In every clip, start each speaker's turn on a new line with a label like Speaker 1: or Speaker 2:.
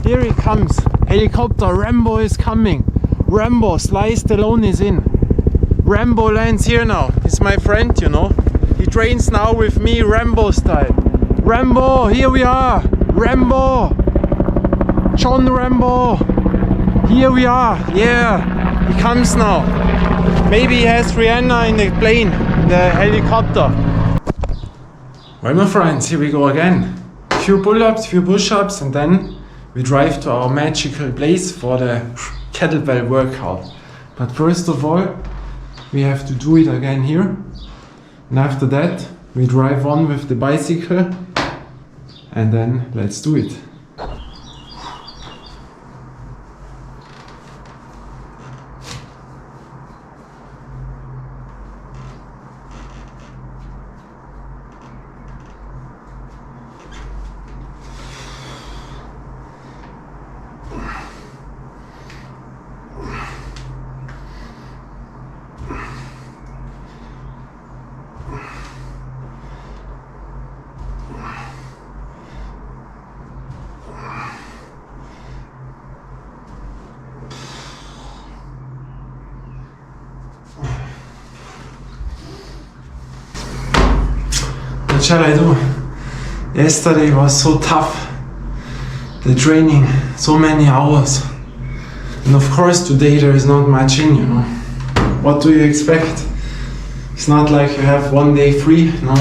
Speaker 1: Here he comes. Helicopter, Rambo is coming. Rambo, Sly Stallone is in. Rambo lands here now. He's my friend, you know. He trains now with me, Rambo style. Rambo, here we are. Rambo. John Rambo. Here we are. Yeah, he comes now. Maybe he has Rihanna in the plane, the helicopter. Well, my friends, here we go again. Few pull-ups, few push-ups, and then we drive to our magical place for the kettlebell workout. But first of all, we have to do it again here. And after that, we drive on with the bicycle. And then let's do it. What shall I do? Yesterday was so tough. The training, so many hours. And of course today there is not much in, you know. What do you expect? It's not like you have one day free, no.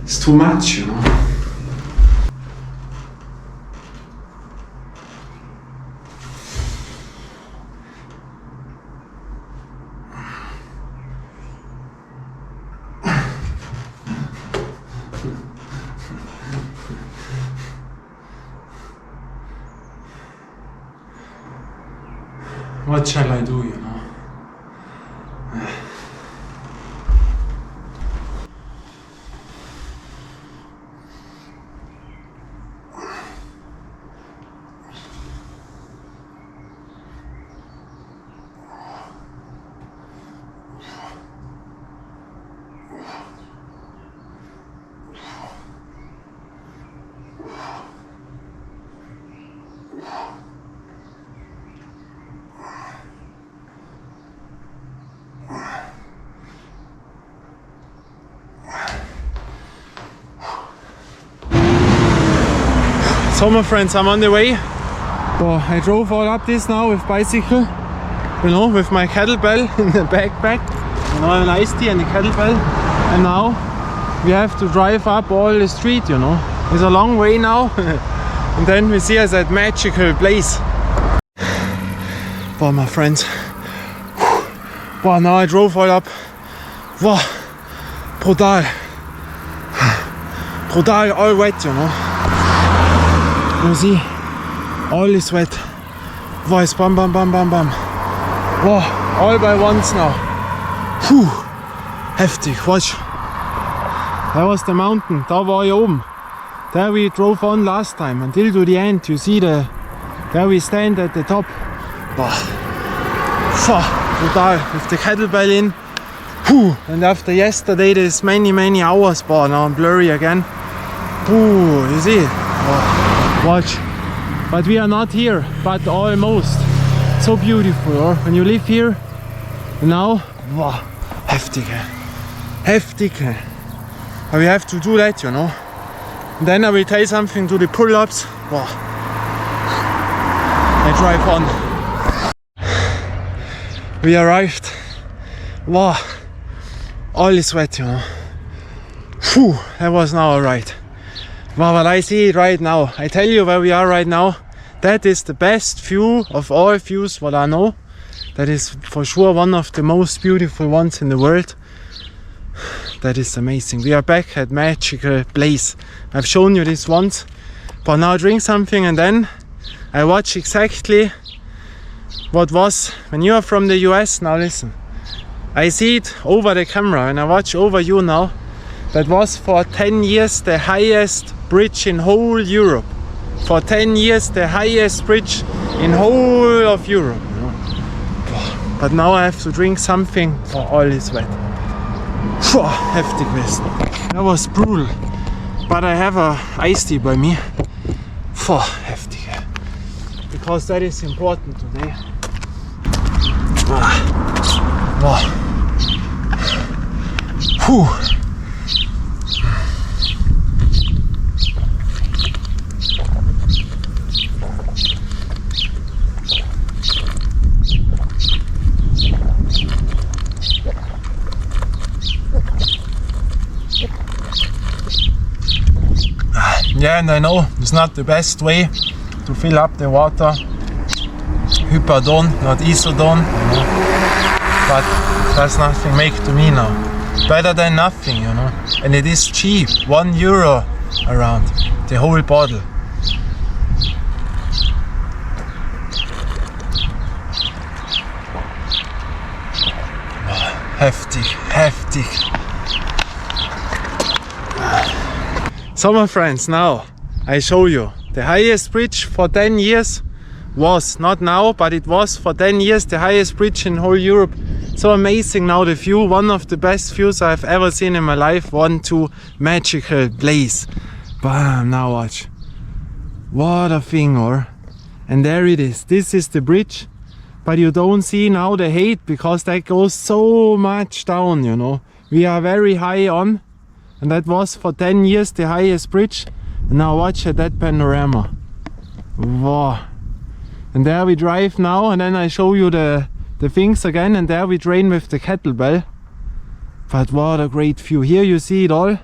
Speaker 1: It's too much, you know. What shall I do, you know? So my friends, I'm on the way. So I drove all up this now with bicycle, you know, with my kettlebell in the backpack, you know, an iced tea and the kettlebell. And now we have to drive up all the street, you know. It's a long way now. And then we see us at magical place. Wow, my friends. Wow, now I drove all up. Wow, brutal. Brutal, all wet, you know. You see, all is wet. Wow, it's bam, bam, bam, bam, bam. Wow, all by once now. Puh, heftig, watch. That was the mountain, da war ich oben. There we drove on last time, until to the end. You see there we stand at the top. Wow, brutal, with the kettlebell in. Puh. And after yesterday, there's many hours. Wow, now I'm blurry again. Puh, you see? Wow. Watch, but we are not here, but almost. So beautiful, or when you live here, now, wow, heftig, heftig. But we have to do that, you know. And then I will tell something to the pull-ups. Wow, I drive on. We arrived. Wow, all is wet, you know. Phew, that was now alright. Wow, but I see it right now. I tell you where we are right now. That is the best view of all views what I know. That is for sure one of the most beautiful ones in the world. That is amazing. We are back at magical place. I've shown you this once. But now I drink something and then I watch exactly what was when you are from the US. Now listen. I see it over the camera and I watch over you now. That was for 10 years the highest bridge in whole Europe. For 10 years the highest bridge in whole of Europe. You know? But now I have to drink something for all is wet. Heftig gewesen. That was brutal. But I have a iced tea by me. Heftig. because that is important today. Wow. Whew. Yeah, and I know it's not the best way to fill up the water. Hyperdone, not isodone, you know. But that's nothing make to me now. Better than nothing, you know. And it is cheap, €1 around the whole bottle. Heftig, heftig. So my friends, now I show you the highest bridge for 10 years was, not now, but it was for 10 years the highest bridge in whole Europe. So amazing now the view, one of the best views I've ever seen in my life. 1, 2, magical place. Bam, now watch. What a thing, or. And there it is, this is the bridge. But you don't see now the height because that goes so much down, you know. We are very high on. And that was for 10 years the highest bridge. And now watch that panorama. Wow. And there we drive now, and then I show you the things again, and there we train with the kettlebell. But what a great view. Here you see it all.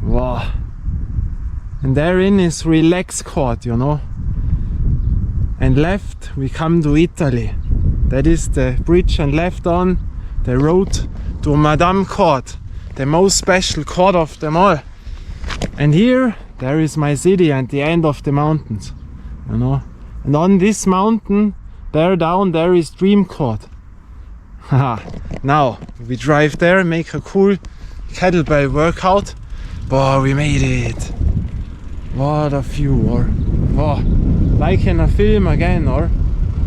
Speaker 1: Wow. And therein is relax court, you know. And left we come to Italy. That is the bridge, and left on the road to Madame Court. The most special court of them all. And here there is my city and the end of the mountains, you know. And on this mountain there down there is Dream Court. Now we drive there, make a cool kettlebell workout. Boy, we made it. What a view, or wow, like in a film again, or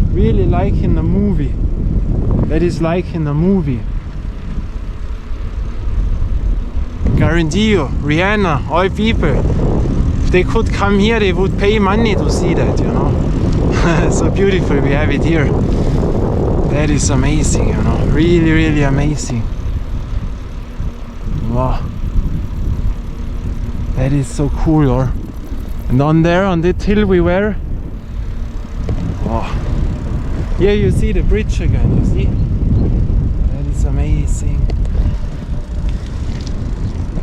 Speaker 1: really like in a movie. That is like in a movie. Guarantee you, Rihanna, all people, if they could come here, they would pay money to see that, you know. So beautiful, we have it here. That is amazing, you know, really, really amazing. Wow. That is so cool, or. And on there, on that hill we were. Wow. Here you see the bridge again, you see? That is amazing.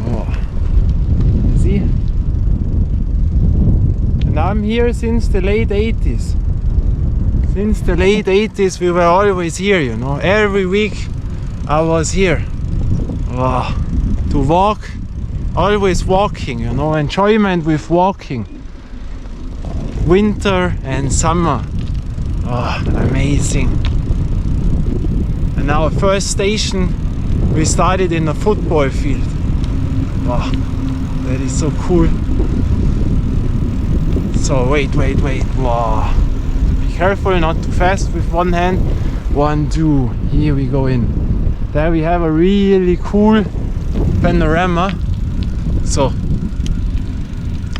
Speaker 1: You see? And I'm here since the late 80s. Since the late 80s we were always here, you know. Every week I was here. Wow. To walk, always walking, you know. Enjoyment with walking. Winter and summer. Oh, amazing. And our first station we started in a football field. Wow, that is so cool. So wait. Wow. Be careful not too fast with one hand. 1, 2. Here we go in. There we have a really cool panorama. So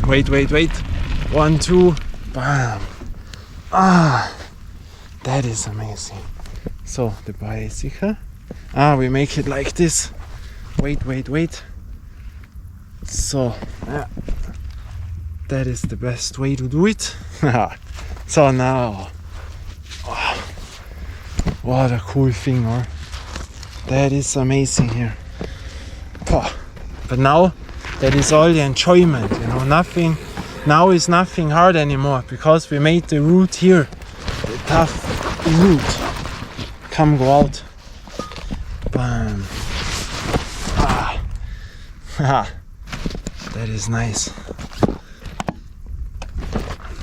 Speaker 1: wait. 1, 2. Bam. That is amazing. So the bicycle. We make it like this. Wait. So, that is the best way to do it. So now, what a cool thing, or that is amazing here. But now, that is all the enjoyment, you know, nothing, now is nothing hard anymore, because we made the route here, the tough route. Come, go out. Bam. That is nice.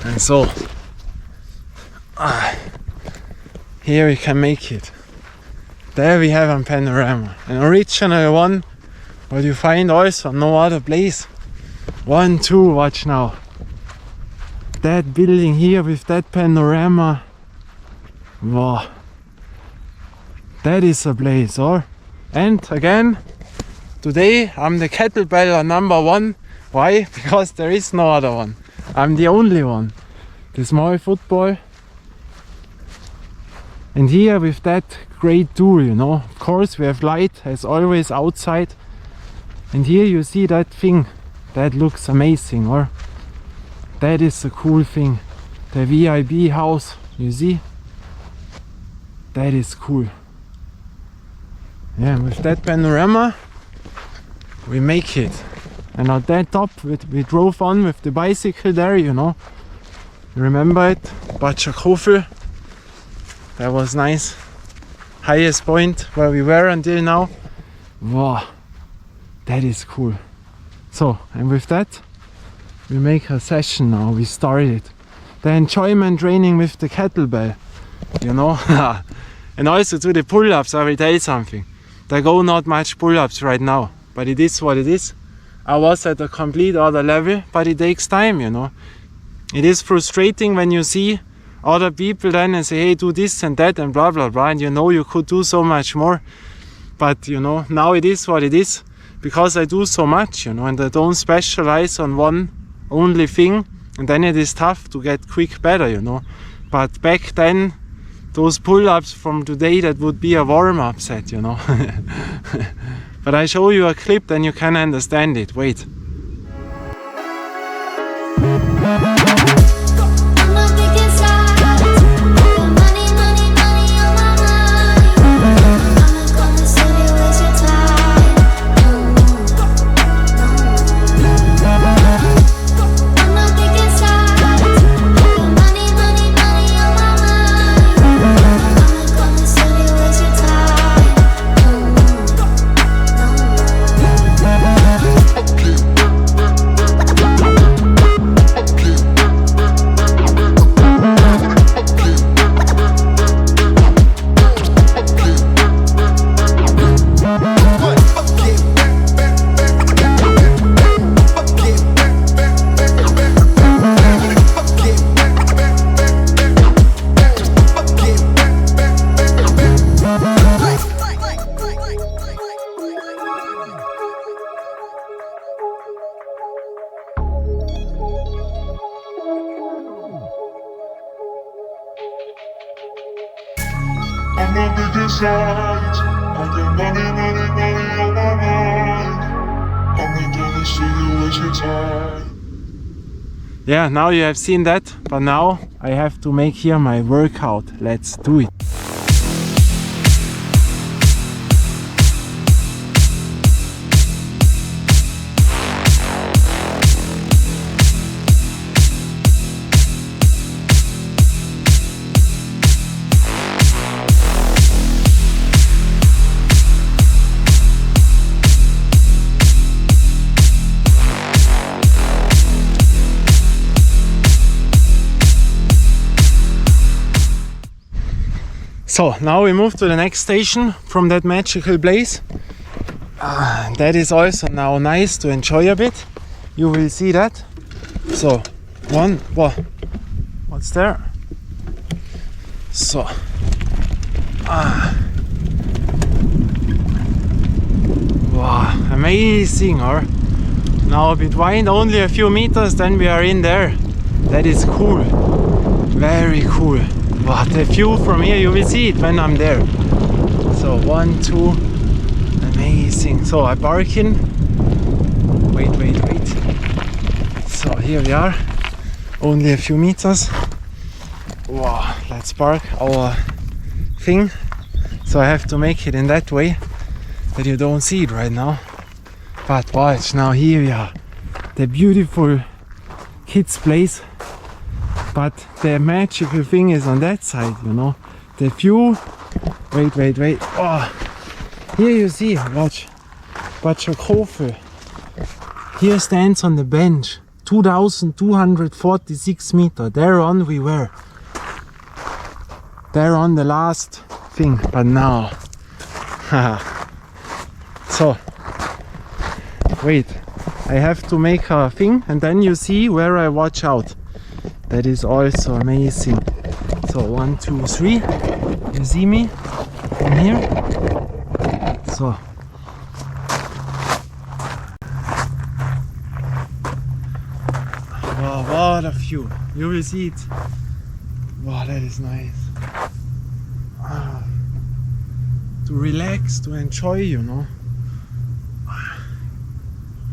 Speaker 1: And so here we can make it. There we have a panorama, an original one, but you find also no other place. 1, 2, watch now. That building here with that panorama. Wow. That is a place, or? And again, today I'm the kettlebell number 1. Why? Because there is no other one. I'm the only one. the small football. And here with that great tool, you know, of course we have light as always outside. And here you see that thing, that looks amazing, or that is a cool thing. The VIB house, you see? That is cool. Yeah, with that panorama, we make it. And on that top, we drove on with the bicycle there, you know. Remember it? Batschakofel. That was nice. Highest point where we were until now. Wow, that is cool. So, and with that, we make a session now. We started. The enjoyment training with the kettlebell, you know. And also to the pull-ups, I will tell you something. There go not much pull-ups right now, but it is what it is. I was at a complete other level, but it takes time, you know. It is frustrating when you see other people then and say, hey, do this and that and blah blah blah, and you know you could do so much more. But you know, now it is what it is, because I do so much, you know, and I don't specialize on one only thing, and then it is tough to get quick better, you know. But back then, those pull-ups from today, that would be a warm-up set, you know. But I show you a clip, then you can understand it. Wait.
Speaker 2: I'm not picking sides. I got money on my mind. I'm not gonna see you waste your time.
Speaker 1: Yeah, now you have seen that, but now I have to make here my workout. Let's do it. So now we move to the next station from that magical place. That is also now nice to enjoy a bit. You will see that. So what's there? So wow, amazing, or now a bit wide, only a few meters, then we are in there. That is cool, very cool. Wow, the view from here, you will see it when I'm there. So 1, 2, amazing. So I park in. Wait. So here we are, only a few meters. Wow, let's park our thing. So I have to make it in that way that you don't see it right now. But watch, now here we are, the beautiful kids place. But the magical thing is on that side, you know. The view. Wait. Oh, here you see, watch. Batschakofel. Here stands on the bench. 2,246 meters. There on we were. There on the last thing. But now. So. Wait. I have to make a thing, and then you see where I watch out. That is also amazing. So 1, 2, 3. You see me from here? So. Wow, what a view. You will see it. Wow, that is nice. Ah. To relax, to enjoy, you know.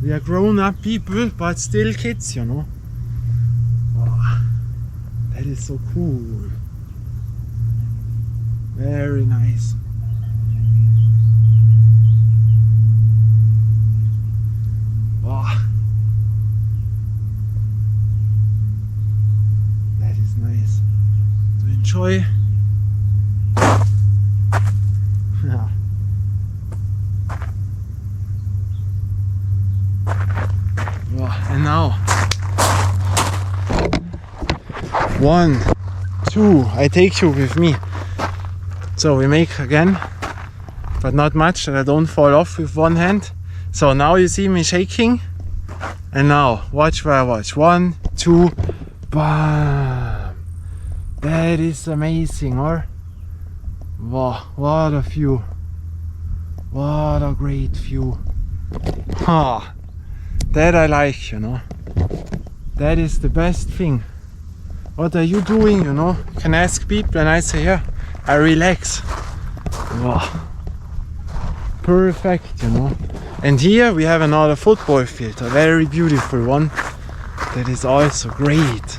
Speaker 1: We are grown-up people, but still kids, you know. Wow. That is so cool. Very nice. Wow. That is nice to enjoy. Yeah. Wow. And now 1, 2, I take you with me. So we make again, but not much, that I don't fall off with one hand. So now you see me shaking, and now watch where I watch. 1, 2, bam! That is amazing, or? Wow, what a view! What a great view! Ha! That I like, you know. That is the best thing. What are you doing, you know? You can ask people, and I say, yeah, I relax. Wow. Perfect, you know. And here we have another football field, a very beautiful one. That is also great.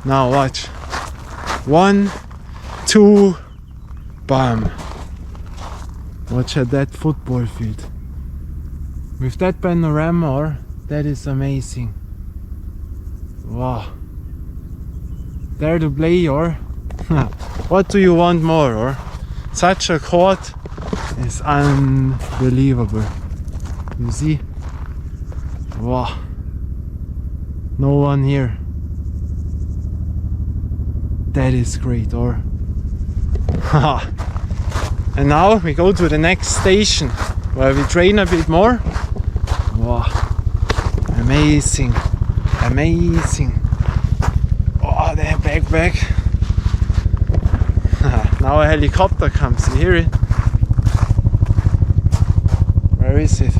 Speaker 1: Now watch. 1, 2, bam. Watch at that football field. With that panorama, that is amazing. Wow. There to play, or what do you want more, or? Such a court is unbelievable. You see? Wow. No one here. That is great, or? And now we go to the next station where we train a bit more. Wow. Amazing. Amazing. Oh, the backpack. Now a helicopter comes. You hear it? Where is it?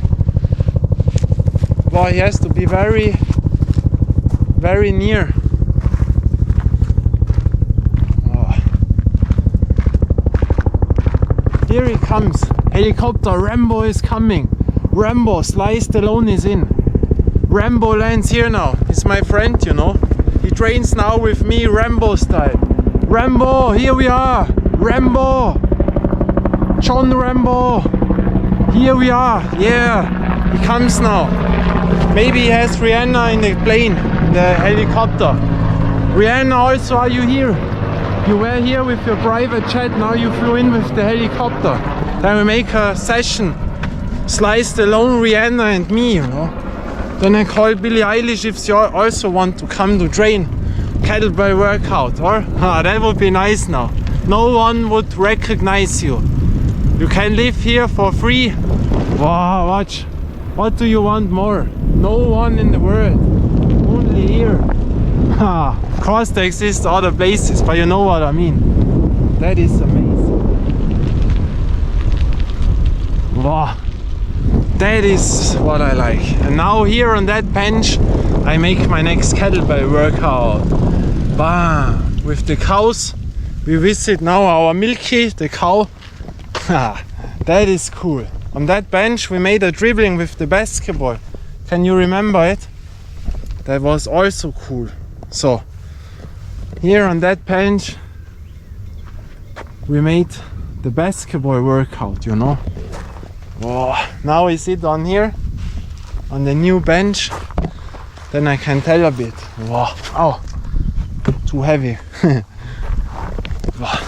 Speaker 1: Well, he has to be very, very near. Oh. Here he comes. Helicopter. Rambo is coming. Rambo, Sly Stallone is in. Rambo lands here now. He's my friend, you know. He trains now with me, Rambo style. Rambo, here we are. Rambo. John Rambo. Here we are. Yeah. He comes now. Maybe he has Rihanna in the plane, the helicopter. Rihanna, also, are you here? You were here with your private jet, now you flew in with the helicopter. Then we make a session. Sly Stallone, Rihanna and me, you know. Then I call Billie Eilish if she also want to come to train. Kettlebell workout, or? That would be nice now. No one would recognize you. You can live here for free. Wow, watch. What do you want more? No one in the world. Only here. Of course there exist other places, but you know what I mean. That is amazing. Wow. That is what I like. And now here on that bench I make my next kettlebell workout. Bam! With the cows. We visit now our Milky, the cow. That is cool. On that bench we made a dribbling with the basketball. Can you remember it? That was also cool. So here on that bench we made the basketball workout, you know. Oh, now we sit on here on the new bench, then I can tell a bit. Wow. Oh, too heavy.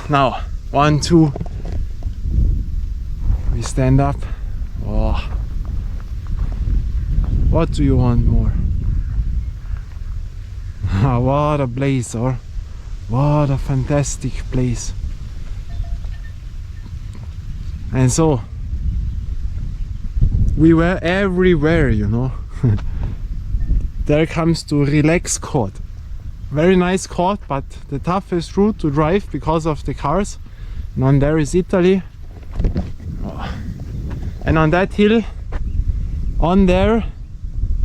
Speaker 1: Now 1, 2, we stand up. Oh. What do you want more? What a place, or what a fantastic place. And so we were everywhere, you know. There comes to relax court. Very nice court, but the toughest route to drive because of the cars. And on there is Italy. Oh. And on that hill, on there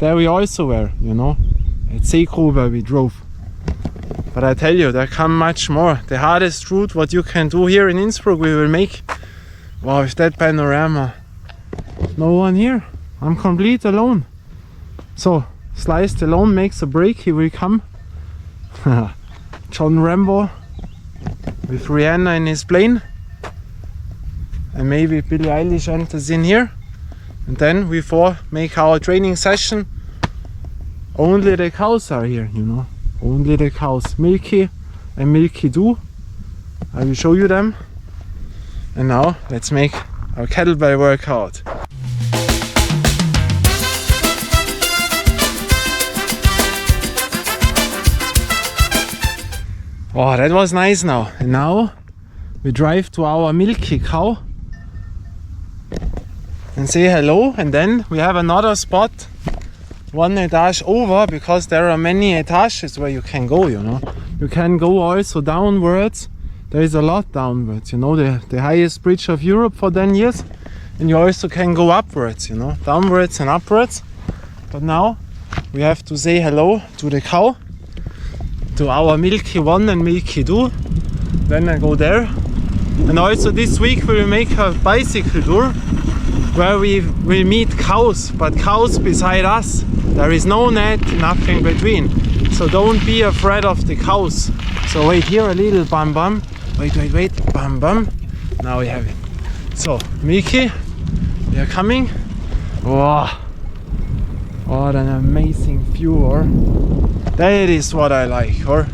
Speaker 1: we also were, you know. It's Seekru where we drove. But I tell you, there come much more. The hardest route what you can do here in Innsbruck we will make. Wow, with that panorama. No one here. I'm complete alone. So, Sliced alone makes a break. He will come. John Rambo with Rihanna in his plane. And maybe Billie Eilish enters in here. And then we four make our training session. Only the cows are here, you know. Only the cows. Milky and Milky Do. I will show you them. And now let's make our kettlebell workout. Oh, that was nice now. And now we drive to our Milky cow and say hello, and then we have another spot one etage over, because there are many etages where you can go, you know. You can go also downwards. There is a lot downwards, you know, the highest bridge of Europe for 10 years. And you also can go upwards, you know, downwards and upwards. But now we have to say hello to the cow, to our Milky 1 and Milky 2. Then I go there. And also this week we will make a bicycle tour where we will meet cows, but cows beside us. There is no net, nothing between. So don't be afraid of the cows. So wait here a little, bam bam. Wait, bam bam. Now we have it. So, Milky, we are coming. Wow. What an amazing view, or that is what I like, or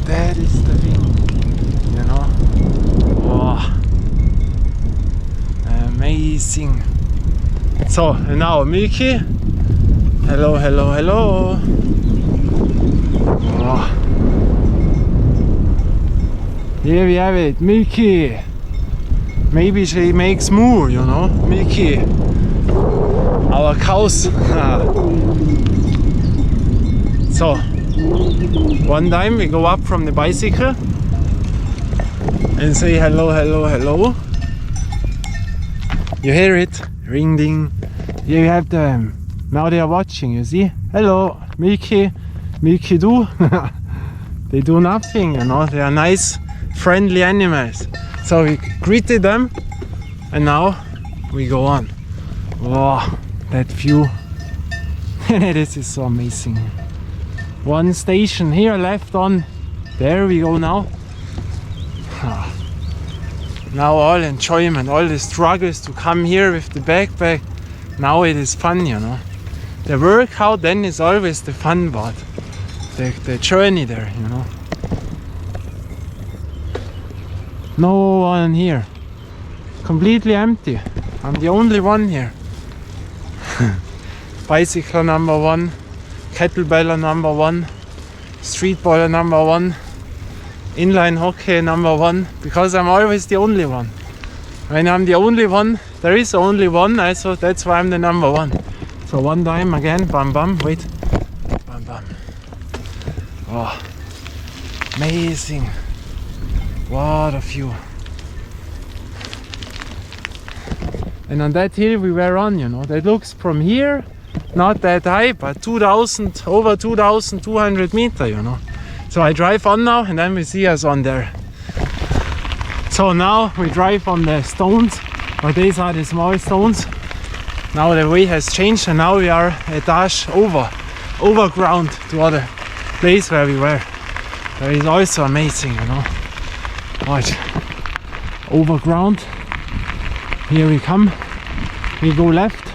Speaker 1: that is the thing, you know. Wow. Amazing. So, and now Milky. Hello, hello, hello. Oh. Here we have it, Milky. Maybe she makes moo, you know, Milky. Our cows. So, one time we go up from the bicycle and say hello, hello, hello. You hear it? Ring ding. Here you have them. Now they are watching, you see? Hello, Milky, Milky Do. They do nothing, you know, they are nice, friendly animals. So we greeted them and now we go on. Wow, that view. This is so amazing. One station here left on. There we go now. Now all enjoyment, all the struggles to come here with the backpack. Now it is fun, you know. The workout then is always the fun part. The journey there, you know. No one here. Completely empty. I'm the only one here. Bicycle number 1, kettlebeller number 1, street baller number 1, inline hockey number 1, because I'm always the only one. When I'm the only one, there is only one, also that's why I'm the number 1. So one time again, bam bam, wait, bam bam. Oh, amazing. What a view. And on that hill we were on, you know, that looks from here not that high, but over 2,200 meters, you know. So I drive on now and then we see us on there. So now we drive on the stones, but these are the small stones. Now the way has changed and now we are a dash overground to other place where we were. That is also amazing, you know. Watch. Overground. Here we come. We go left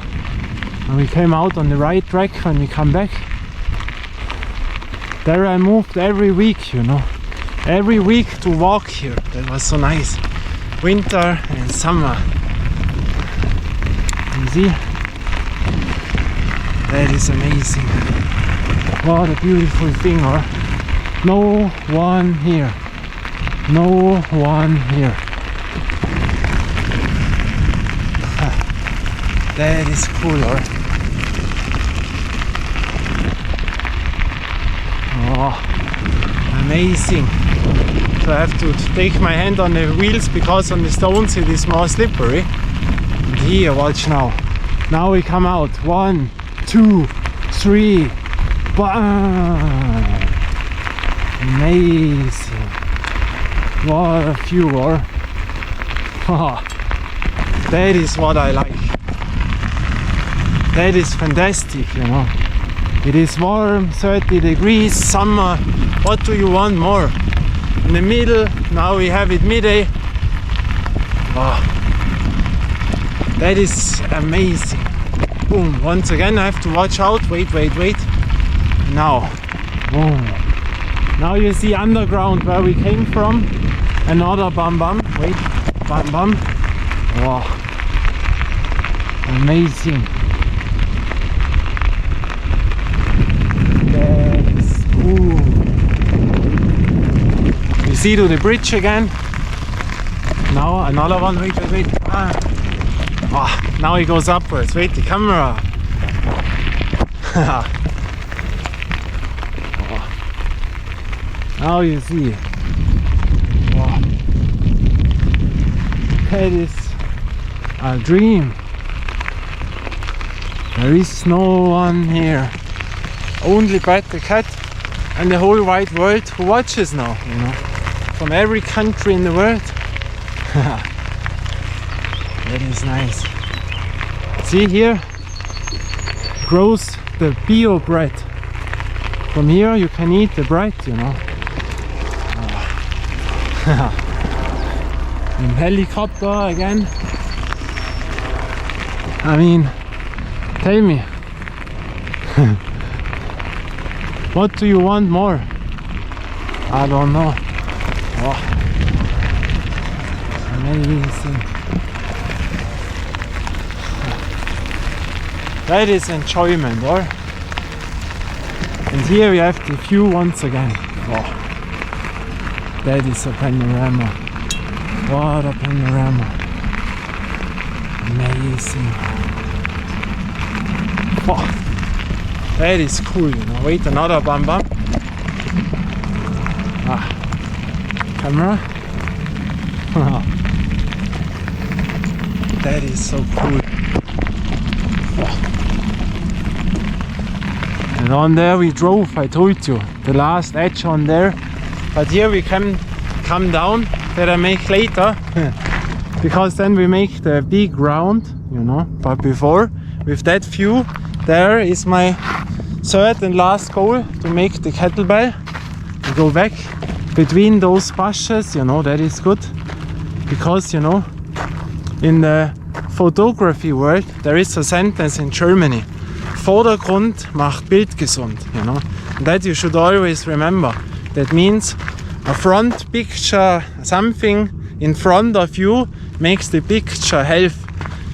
Speaker 1: and we came out on the right track when we come back. There I moved every week, you know. Every week to walk here. That was so nice. Winter and summer. You see? That is amazing. What a beautiful thing, or no one here. No one here. That is cool, or oh, amazing. So I have to take my hand on the wheels because on the stones it is more slippery. And here, watch now. Now we come out. 1, 2, 3, bam! Amazing. What a view, or that is what I like. That is fantastic, you know. It is warm, 30 degrees, summer. What do you want more? In the middle, now we have it midday. Wow. That is amazing. Boom, once again I have to watch out. Wait. Now, boom. Now you see underground where we came from. Another bum. Wait, bum. Wow. Amazing. That is cool. You see to the bridge again. Now another one. Wait. Now it goes upwards. Wait, the camera. Now you see. Wow. That is a dream. There is no one here. Only but the cat and the whole wide world who watches now, you know. From every country in the world. That is nice. See here grows the bio bread. From here you can eat the bread, you know. In helicopter again. I mean, tell me. What do you want more? I don't know. Oh. Amazing. That is enjoyment, or? And here we have the view once again. Oh. That is a panorama. What a panorama. Amazing. Oh. That is cool, you know. Wait, another bum. Camera. That is so cool. And on there we drove, I told you, the last edge on there. But here we can come down, that I make later. Because then we make the big round, you know. But before, with that view, there is my third and last goal, to make the kettlebell. To go back between those bushes, you know, that is good. Because, you know, in the photography world, there is a sentence in Germany. Vordergrund macht Bild gesund, you know. That you should always remember. That means a front picture, something in front of you makes the picture health.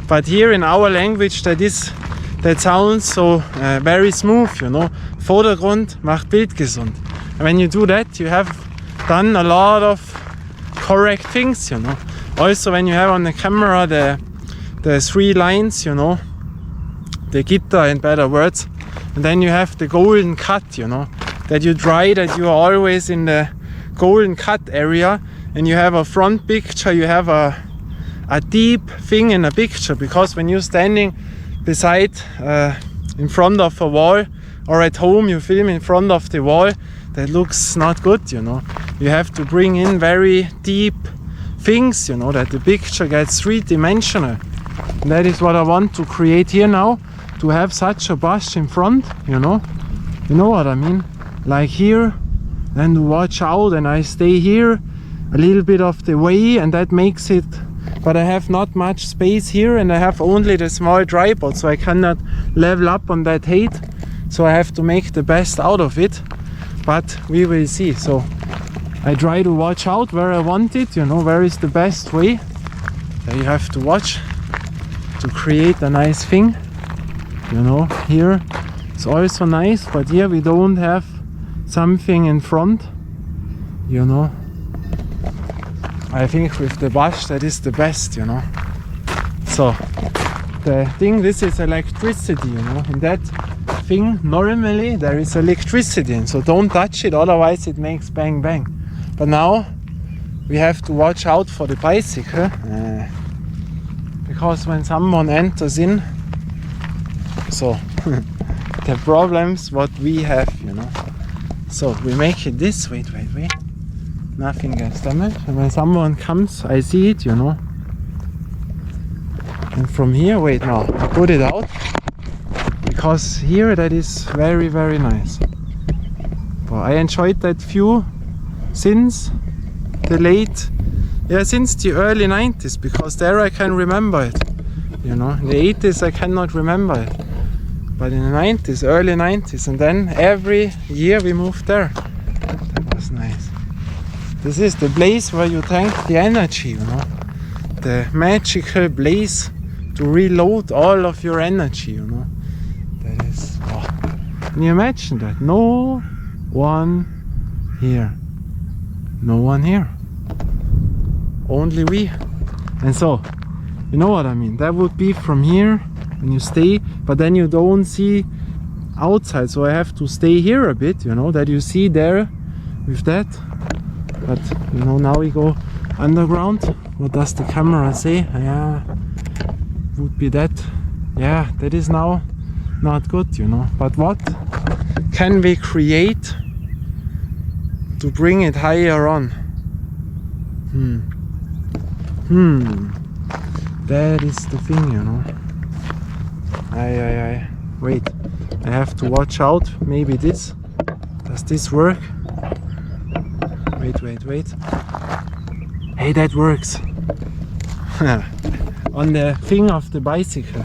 Speaker 1: But here in our language that sounds so very smooth, you know. Vordergrund macht Bild gesund. And when you do that, you have done a lot of correct things, you know. Also when you have on the camera the 3 lines, you know, the guitar in better words, and then you have the golden cut, you know, that you try that you are always in the golden cut area, and you have a front picture, you have a deep thing in a picture, because when you're standing beside in front of a wall, or at home you film in front of the wall, that looks not good, you know. You have to bring in very deep things, you know, that the picture gets 3-dimensional. And that is what I want to create here now, to have such a bush in front, you know what I mean, like here, then to watch out, and I stay here a little bit of the way, and that makes it, but I have not much space here, and I have only the small tripod, so I cannot level up on that height, so I have to make the best out of it, but we will see. So I try to watch out where I want it, you know, where is the best way. There you have to watch to create a nice thing, you know. Here it's also nice, but here we don't have something in front, you know. I think with the bush that is the best, you know. So the thing, this is electricity, you know. In that thing normally there is electricity, and so don't touch it, otherwise it makes bang bang. But now we have to watch out for the bicycle, because when someone enters in, so the problems what we have, you know. So we make it this, wait, nothing gets damaged, and when someone comes I see it, you know. And from here, wait, now I put it out, because here that is very, very nice. But I enjoyed that view since the since the early 90s, because there I can remember it, you know. In the 80s I cannot remember it, but in the 90s, early 90s, and then every year we moved there. That was nice. This is the place where you tank the energy, you know, the magical place to reload all of your energy, you know. That is, oh. Can you imagine that? No one here. No one here. Only we. And so, you know what I mean? That would be from here when you stay, but then you don't see outside. So I have to stay here a bit, you know, that you see there with that. But, you know, now we go underground. What does the camera say? Yeah, would be that. Yeah, that is now not good, you know. But what can we create to bring it higher on? That is the thing, you know. Wait, I have to watch out. Maybe this. Does this work? Wait. Hey, that works. On the thing of the bicycle.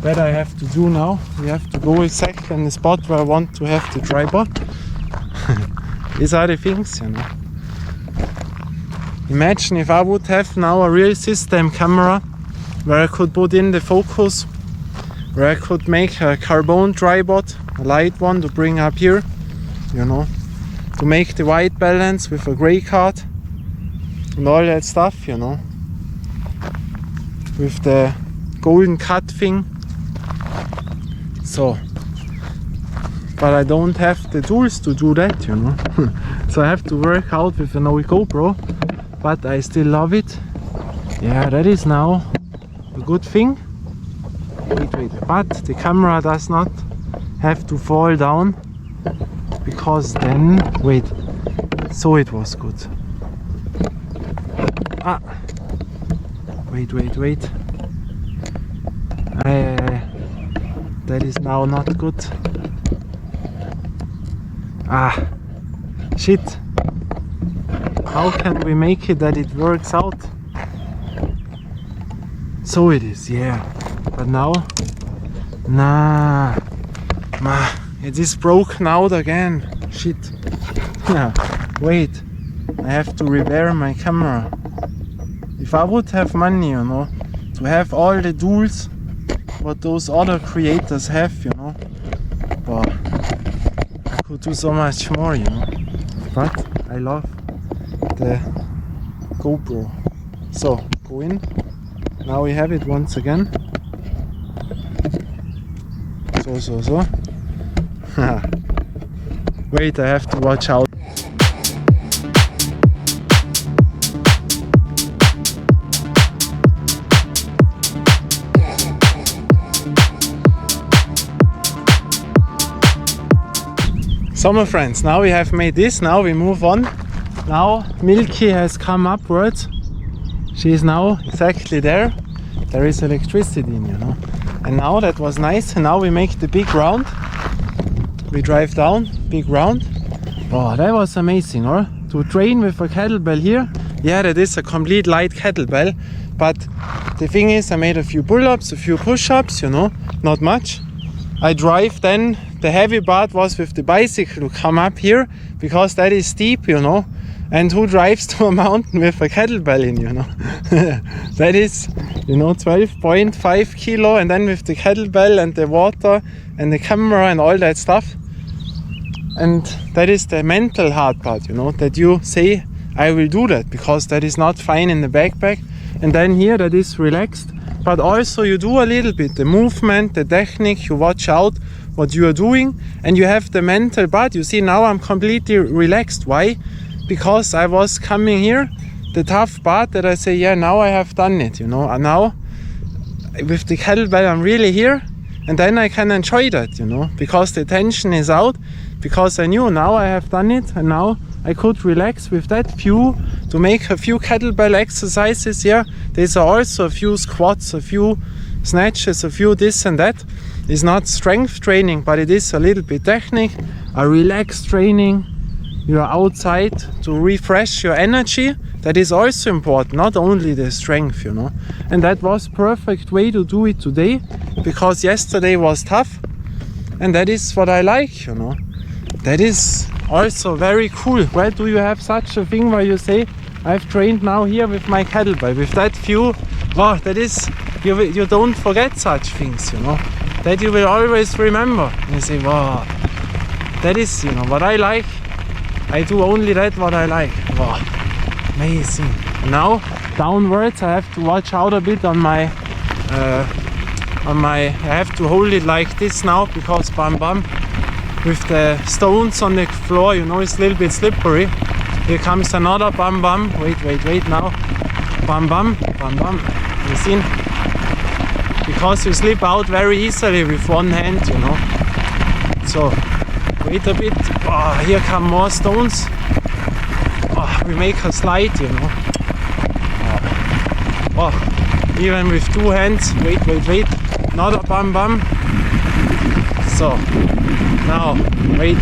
Speaker 1: That I have to do now. We have to go exactly in the spot where I want to have the tripod. These are the things, you know. Imagine if I would have now a real system camera where I could put in the focus, where I could make a carbon tripod, a light one to bring up here, you know, to make the white balance with a grey card and all that stuff, you know, with the golden cut thing. So, but I don't have the tools to do that, you know. So I have to work out with an old GoPro, but I still love it. Yeah, that is now a good thing. Wait, but the camera does not have to fall down, because then, wait, so it was good. Wait. That is now not good. Shit. How can we make it that it works out? So it is, yeah. But now, it is broken out again. Shit. Yeah. Wait, I have to repair my camera. If I would have money, you know, to have all the tools what those other creators have, you know, but I could do so much more, you know. But I love the GoPro. So, go in. Now we have it once again. So. Wait, I have to watch out. So my friends, now we have made this, now we move on. Now Milky has come upwards. She is now exactly there. There is electricity in, you know. And now that was nice, and now we make the big round. We drive down, big round. Oh, that was amazing, or? To train with a kettlebell here. Yeah, that is a complete light kettlebell. But the thing is, I made a few pull-ups, a few push-ups, you know, not much. I drive then, the heavy part was with the bicycle to come up here, because that is steep, you know. And who drives to a mountain with a kettlebell in, you know? That is, you know, 12.5 kilo, and then with the kettlebell and the water and the camera and all that stuff. And that is the mental hard part, you know, that you say, I will do that, because that is not fine in the backpack. And then here, that is relaxed. But also you do a little bit, the movement, the technique, you watch out what you are doing, and you have the mental part. You see, now I'm completely relaxed. Why? Because I was coming here, the tough part that I say, yeah, now I have done it, you know. And now with the kettlebell I'm really here, And then I can enjoy that, you know, because the tension is out, because I knew now I have done it, and now I could relax with that few to make a few kettlebell exercises. Yeah, there's also a few squats, a few snatches, a few this and that. It's not strength training, but it is a little bit technique, a relaxed training. You are outside to refresh your energy. That is also important, not only the strength, you know. And that was perfect way to do it today, because yesterday was tough, and that is what I like, you know. That is also very cool. Where do you have such a thing where you say, I've trained now here with my kettlebell, with that view? Wow, that is, you don't forget such things, you know. That you will always remember. And you say, wow, that is, you know, what I like. I do only that what I like. Wow, amazing. Now, downwards, I have to watch out a bit on my, I have to hold it like this now, because bam bam, with the stones on the floor, you know, it's a little bit slippery. Here comes another bam bam. Wait now. Bam bam, bam bam. You see? Because you slip out very easily with one hand, you know. So, wait a bit. Oh, here come more stones. Oh, we make a slide, you know. Oh, even with two hands. Wait. Another bam bam. So, now, wait.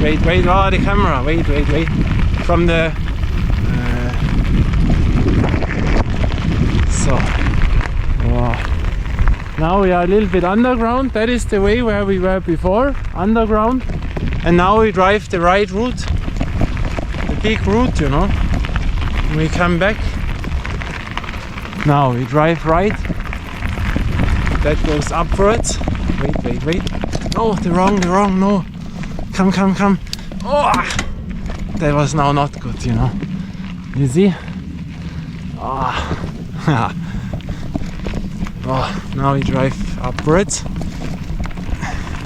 Speaker 1: Oh, the camera. Wait. From the. So, wow. Now we are a little bit underground. That is the way where we were before, underground. And now we drive the right route, the big route, you know. We come back. Now we drive right. That goes upwards. Wait. No, the wrong, no. Come. Oh, that was now not good, you know. You see? Oh, now we drive upwards.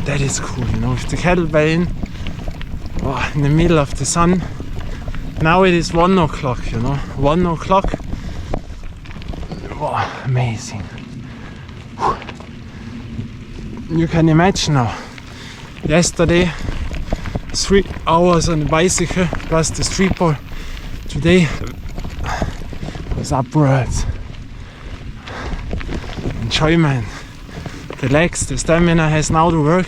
Speaker 1: That is cool, you know, with the kettlebell in the middle of the sun. Now it is 1 o'clock, you know, 1 o'clock. Oh, amazing. You can imagine now, yesterday 3 hours on the bicycle plus the street ball. Today was upwards. Enjoyment. The legs, the stamina has now to work.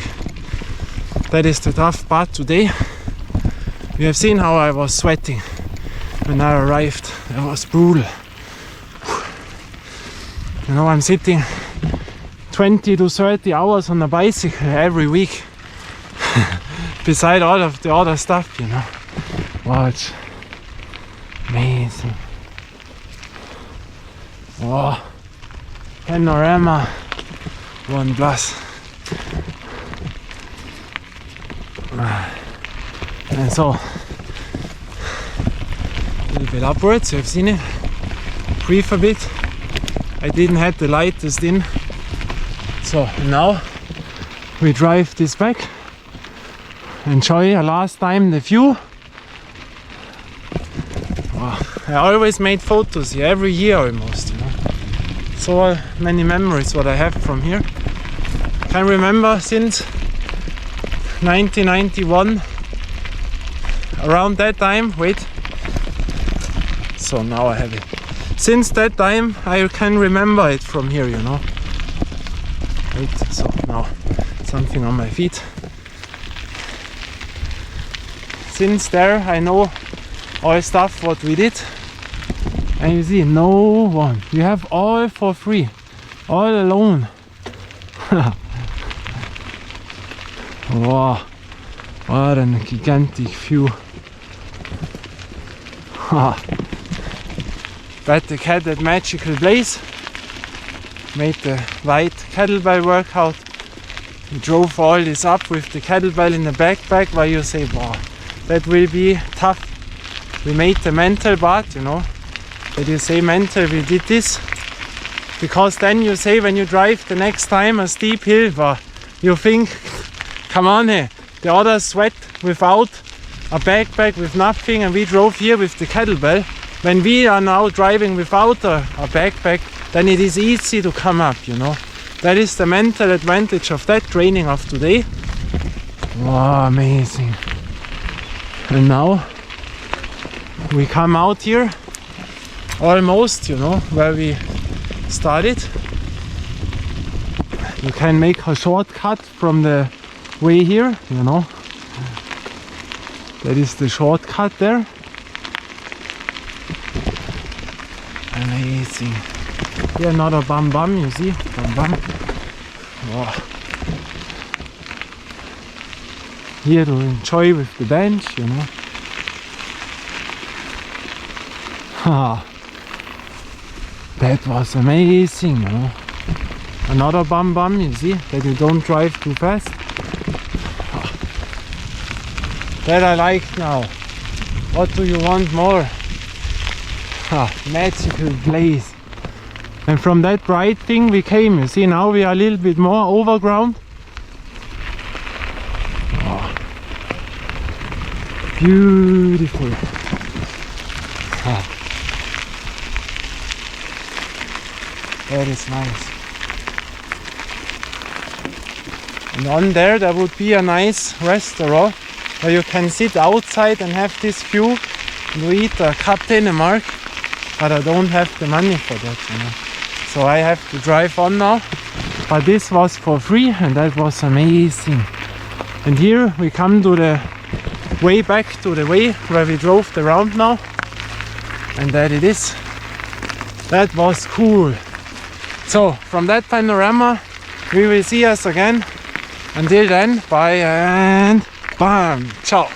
Speaker 1: That is the tough part today. You have seen how I was sweating when I arrived. It was brutal. You know, I'm sitting 20 to 30 hours on a bicycle every week. Beside all of the other stuff, you know. Wow, it's amazing. Wow. Panorama 1+. And so, a little bit upwards, you have seen it. Breathe a bit. I didn't have the lightest in. So now we drive this back. Enjoy a last time the view. Wow. I always made photos here, every year almost, you know. So many memories what I have from here. I can remember since 1991, around that time, so now I have it. Since that time I can remember it from here, you know. So now something on my feet. Since there I know all stuff what we did. And you see, no one. You have all for free, all alone. Wow, what a gigantic view. But the cat at magical place. Made the white kettlebell workout. We drove all this up with the kettlebell in the backpack, where you say, wow, that will be tough. We made the mental part, you know. That you say mental, we did this. Because then you say when you drive the next time a steep hill, you think, come on, hey, the others sweat without a backpack, with nothing, and we drove here with the kettlebell. When we are now driving without a backpack, then it is easy to come up, you know. That is the mental advantage of that training of today. Wow, amazing. And now we come out here almost, you know, where we started. You can make a shortcut from the way here, you know. That is the shortcut there. Amazing. Here another bum bum, you see? Bum bum. Wow. Here to enjoy with the bench, you know. Ha. That was amazing, you know. Another bum bum, you see, that you don't drive too fast. That I like now. What do you want more? Magical place. And from that bright thing we came, you see, now we are a little bit more overground. Oh. Beautiful. That is nice. And on there would be a nice restaurant where you can sit outside and have this view and eat a cup Dänemark, but I don't have the money for that, you know. So I have to drive on now, but this was for free and that was amazing. And here we come to the way back to the way where we drove the round now, and that it is. That was cool. So from that panorama we will see us again. Until then, bye and bam, ciao.